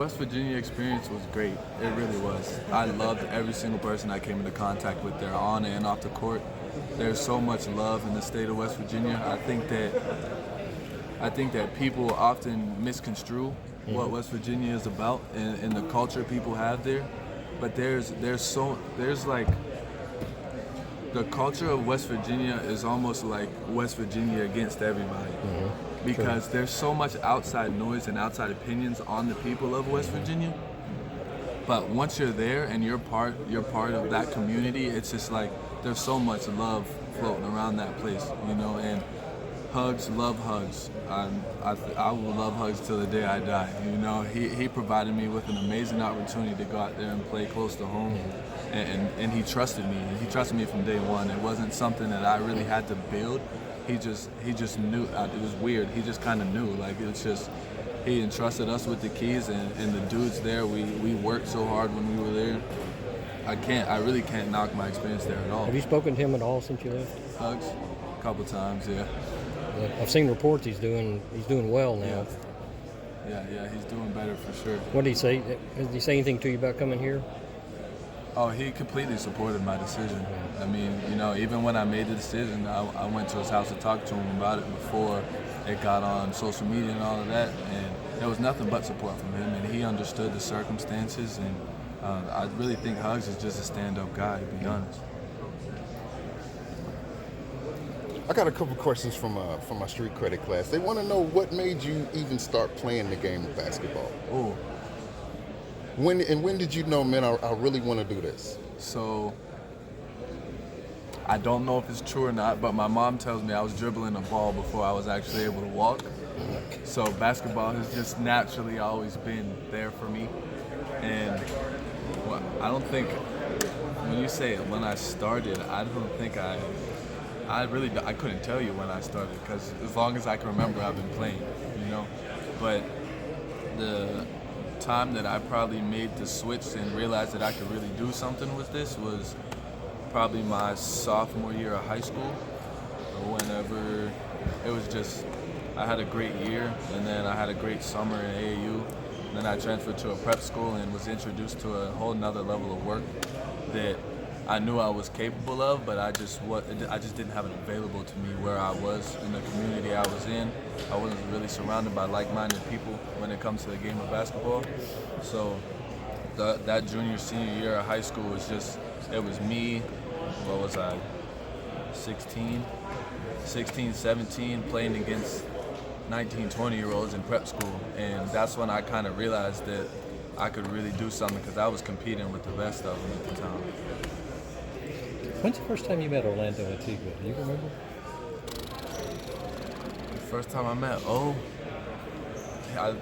West Virginia experience was great. It really was. I loved every single person I came into contact with there, on and off the court. There's so much love in the state of West Virginia. I think that people often misconstrue what West Virginia is about and the culture people have there. But there's like the culture of West Virginia is almost like West Virginia against everybody. Because there's so much outside noise and outside opinions on the people of West Virginia. But once you're there and you're part of that community, it's just like there's so much love floating around that place, and hugs, love hugs. I will love hugs till the day I die. He provided me with an amazing opportunity to go out there and play close to home, and he trusted me. He trusted me from day one. It wasn't something that I really had to build. He just knew. It was weird. He just kind of knew. Like, it was just, he entrusted us with the keys, and the dudes there. We worked so hard when we were there. I really can't knock my experience there at all. Have you spoken to him at all since you left? Hugs, a couple times, yeah. I've seen reports he's doing well now. Yeah, he's doing better for sure. What did he say? Did he say anything to you about coming here? Oh, he completely supported my decision. I mean, even when I made the decision, I went to his house to talk to him about it before it got on social media and all of that, and there was nothing but support from him, and he understood the circumstances, and I really think Hugs is just a stand-up guy, to be honest. I got a couple questions from my street credit class. They want to know what made you even start playing the game of basketball. Oh. When did you know, man, I really want to do this? So, I don't know if it's true or not, but my mom tells me I was dribbling a ball before I was actually able to walk. So basketball has just naturally always been there for me. And I don't think, when you say when I started, I don't think I couldn't tell you when I started, because as long as I can remember, I've been playing, But the time that I probably made the switch and realized that I could really do something with this was probably my sophomore year of high school. Whenever it was just, I had a great year, and then I had a great summer in AAU. Then I transferred to a prep school and was introduced to a whole nother level of work that I knew I was capable of, but I just didn't have it available to me where I was in the community I was in. I wasn't really surrounded by like-minded people when it comes to the game of basketball. So that junior, senior year of high school was it was me, what was I, 16, 17, playing against 19, 20-year-olds in prep school. And that's when I kind of realized that I could really do something, because I was competing with the best of them at the time. When's the first time you met Orlando Antigua? Do you remember? The first time I met, I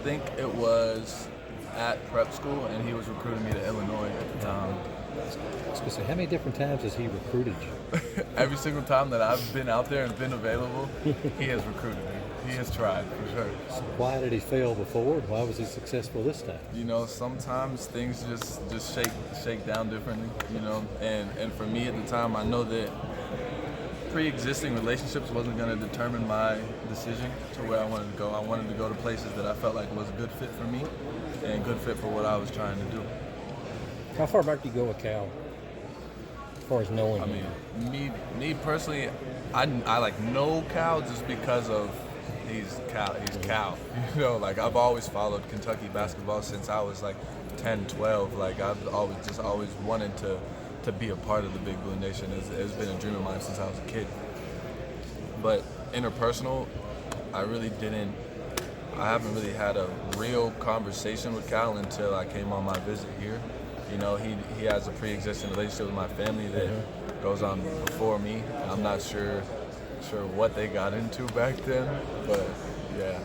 think it was at prep school, and he was recruiting me to Illinois at the time. I was going to say, how many different times has he recruited you? Every single time that I've been out there and been available, he has recruited me. He has tried, for sure. So why did he fail before, and why was he successful this time? Sometimes things just shake down differently, and for me at the time, I know that pre-existing relationships wasn't going to determine my decision to where I wanted to go. I wanted to go to places that I felt like was a good fit for me and good fit for what I was trying to do. How far back do you go with Cal, as far as knowing him? I mean, me personally, I like know Cal just because of he's Cal. I've always followed Kentucky basketball since I was like 10, 12. Like, I've always wanted to be a part of the Big Blue Nation. It's been a dream of mine since I was a kid. But interpersonal, I haven't really had a real conversation with Cal until I came on my visit here. He has a pre-existing relationship with my family that goes on before me. I'm not sure what they got into back then, but yeah.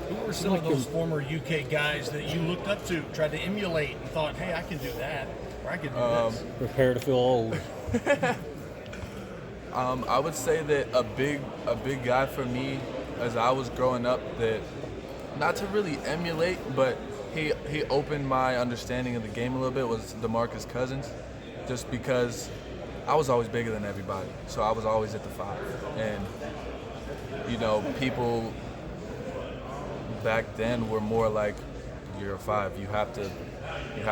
Who were some of those former UK guys that you looked up to, tried to emulate, and thought, hey, I can do that, or I can do this? Prepare to feel old. I would say that a big guy for me as I was growing up, that not to really emulate, but he opened my understanding of the game a little bit, was DeMarcus Cousins, just because I was always bigger than everybody, so I was always at the 5. And, people back then were more like, you're a 5. You have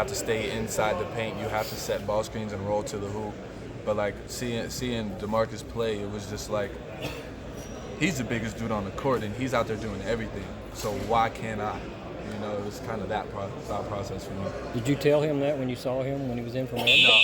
to stay inside the paint. You have to set ball screens and roll to the hoop. But like seeing DeMarcus play, it was just like he's the biggest dude on the court and he's out there doing everything. So why can't I? You know, it was kind of that thought process for me. Did you tell him that when you saw him when he was in from London? No,